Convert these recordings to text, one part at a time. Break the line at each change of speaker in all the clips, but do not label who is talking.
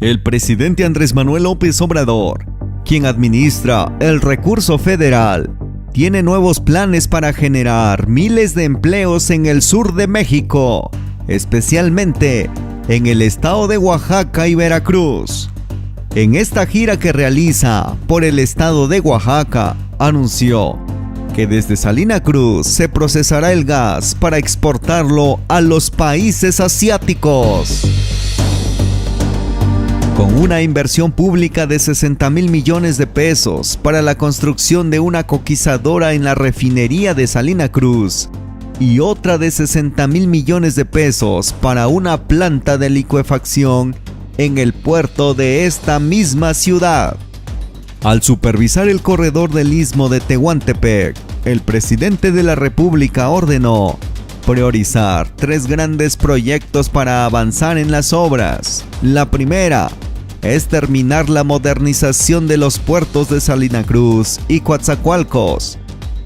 El presidente Andrés Manuel López Obrador, quien administra el recurso federal, tiene nuevos planes para generar miles de empleos en el sur de México, especialmente en el estado de Oaxaca y Veracruz. En esta gira que realiza por el estado de Oaxaca, anunció que desde Salina Cruz se procesará el gas para exportarlo a los países asiáticos. Con una inversión pública de 60,000 millones de pesos para la construcción de una coquizadora en la refinería de Salina Cruz y otra de 60,000 millones de pesos para una planta de licuefacción en el puerto de esta misma ciudad. Al supervisar el corredor del Istmo de Tehuantepec, el presidente de la República ordenó priorizar 3 grandes proyectos para avanzar en las obras. La primera es terminar la modernización de los puertos de Salina Cruz y Coatzacoalcos,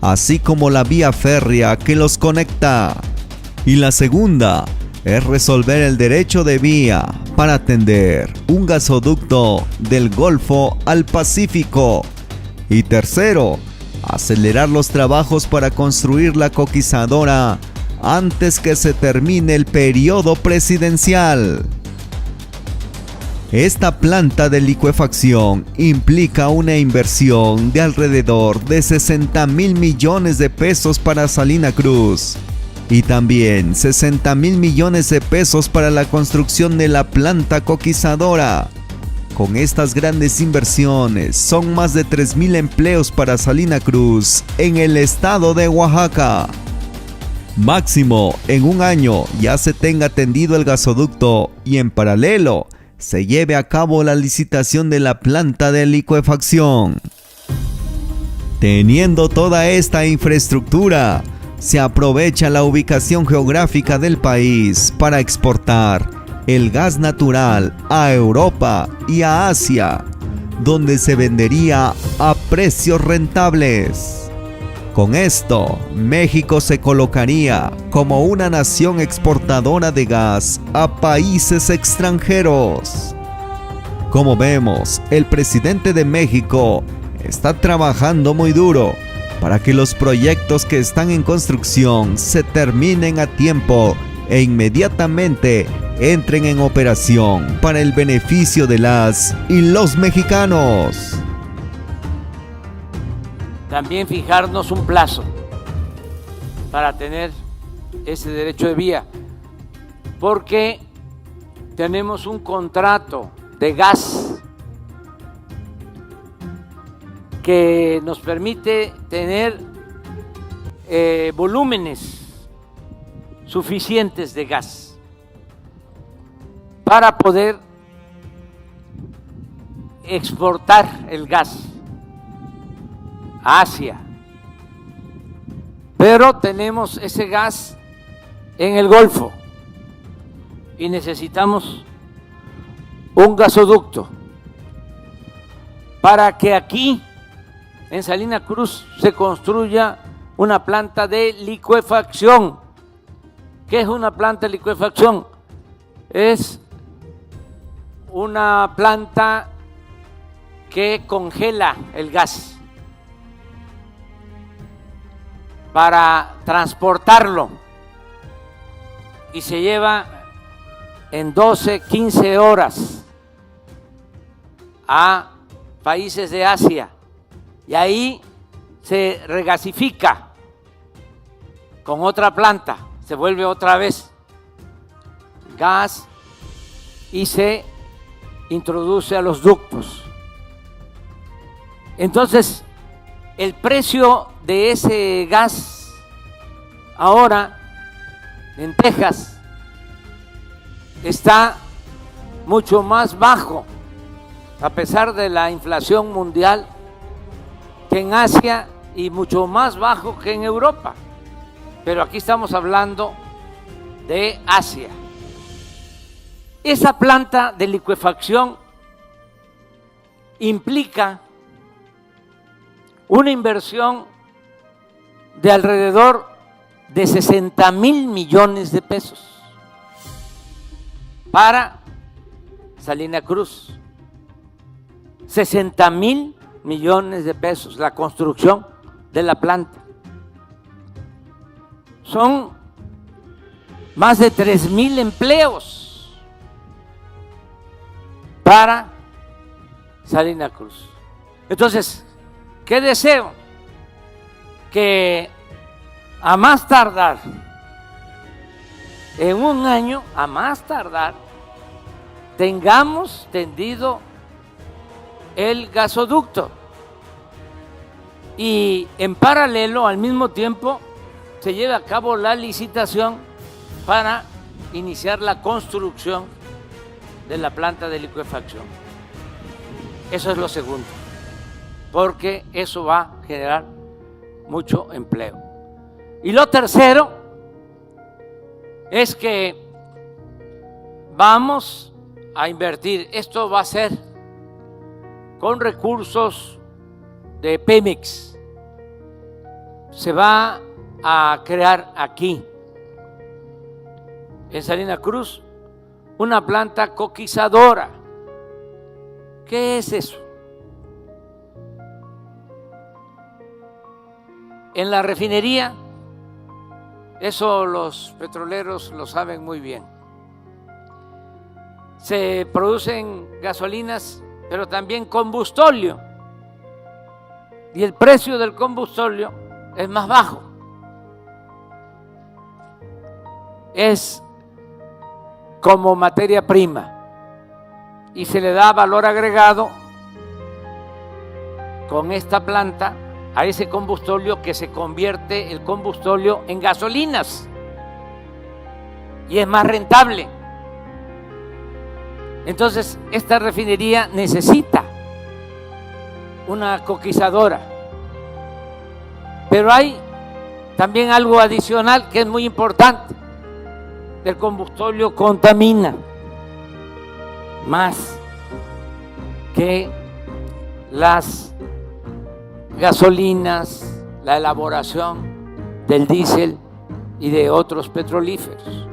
así como la vía férrea que los conecta. Y la segunda es resolver el derecho de vía para atender un gasoducto del Golfo al Pacífico. Y tercero, acelerar los trabajos para construir la coquizadora antes que se termine el periodo presidencial. Esta planta de licuefacción implica una inversión de alrededor de 60,000 millones de pesos para Salina Cruz y también 60,000 millones de pesos para la construcción de la planta coquizadora. Con estas grandes inversiones son más de 3,000 empleos para Salina Cruz en el estado de Oaxaca. Máximo en un año ya se tenga tendido el gasoducto y en paralelo se lleve a cabo la licitación de la planta de licuefacción. Teniendo toda esta infraestructura, se aprovecha la ubicación geográfica del país para exportar el gas natural a Europa y a Asia, donde se vendería a precios rentables. Con esto, México se colocaría como una nación exportadora de gas a países extranjeros. Como vemos, el presidente de México está trabajando muy duro para que los proyectos que están en construcción se terminen a tiempo e inmediatamente entren en operación para el beneficio de las y los mexicanos.
También fijarnos un plazo para tener ese derecho de vía, porque tenemos un contrato de gas que nos permite tener volúmenes suficientes de gas para poder exportar el gas a Asia, pero tenemos ese gas en el Golfo y necesitamos un gasoducto para que aquí en Salina Cruz se construya una planta de licuefacción. ¿Qué es una planta de licuefacción? Es una planta que congela el gas para transportarlo y se lleva en 12, 15 horas a países de Asia y ahí se regasifica con otra planta, se vuelve otra vez gas y se introduce a los ductos. Entonces, el precio de ese gas ahora en Texas está mucho más bajo, a pesar de la inflación mundial, que en Asia y mucho más bajo que en Europa. Pero aquí estamos hablando de Asia. Esa planta de licuefacción implica una inversión de alrededor de 60,000 millones de pesos para Salina Cruz. 60,000 millones de pesos la construcción de la planta. Son más de 3,000 empleos para Salina Cruz. Entonces, ¿qué deseo? Que a más tardar, en un año, a más tardar, tengamos tendido el gasoducto y en paralelo, al mismo tiempo, se lleve a cabo la licitación para iniciar la construcción de la planta de licuefacción. Eso es lo segundo, porque eso va a generar mucho empleo. Y lo tercero es que vamos a invertir, esto va a ser con recursos de Pemex, se va a crear aquí, en Salina Cruz, una planta coquizadora. ¿Qué es eso? En la refinería, eso los petroleros lo saben muy bien, se producen gasolinas, pero también combustóleo, y el precio del combustóleo es más bajo. Es como materia prima y se le da valor agregado con esta planta a ese combustóleo, que se convierte el combustóleo en gasolinas y es más rentable. Entonces, esta refinería necesita una coquizadora, pero hay también algo adicional que es muy importante. El combustóleo contamina más que las gasolinas, la elaboración del diésel y de otros petrolíferos.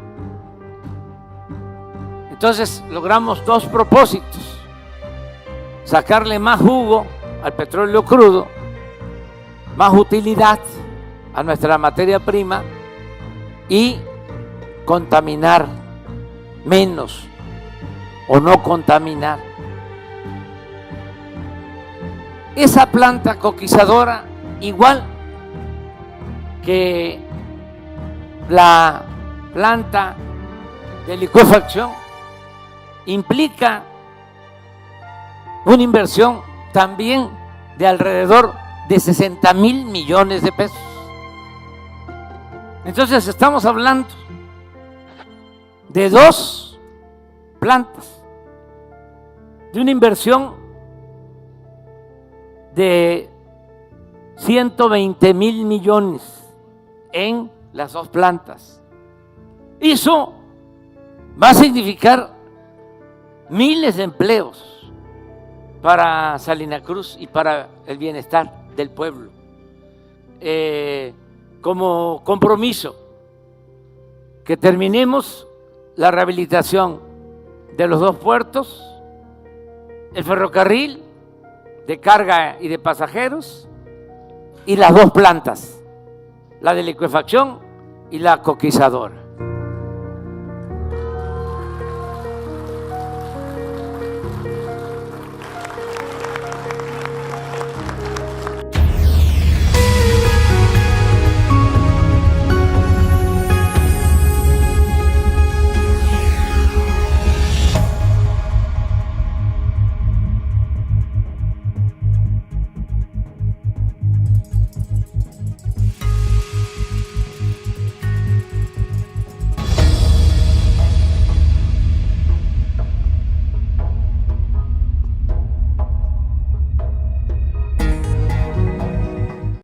Entonces logramos dos propósitos: sacarle más jugo al petróleo crudo, más utilidad a nuestra materia prima y contaminar menos o no contaminar. Esa planta coquizadora, igual que la planta de licuefacción, implica una inversión también de alrededor de 60,000 millones de pesos. Entonces estamos hablando de dos plantas, de una inversión de 120,000 millones en las dos plantas. Eso va a significar miles de empleos para Salina Cruz y para el bienestar del pueblo. Como compromiso, que terminemos la rehabilitación de los dos puertos, el ferrocarril de carga y de pasajeros y las dos plantas, la de licuefacción y la coquizadora.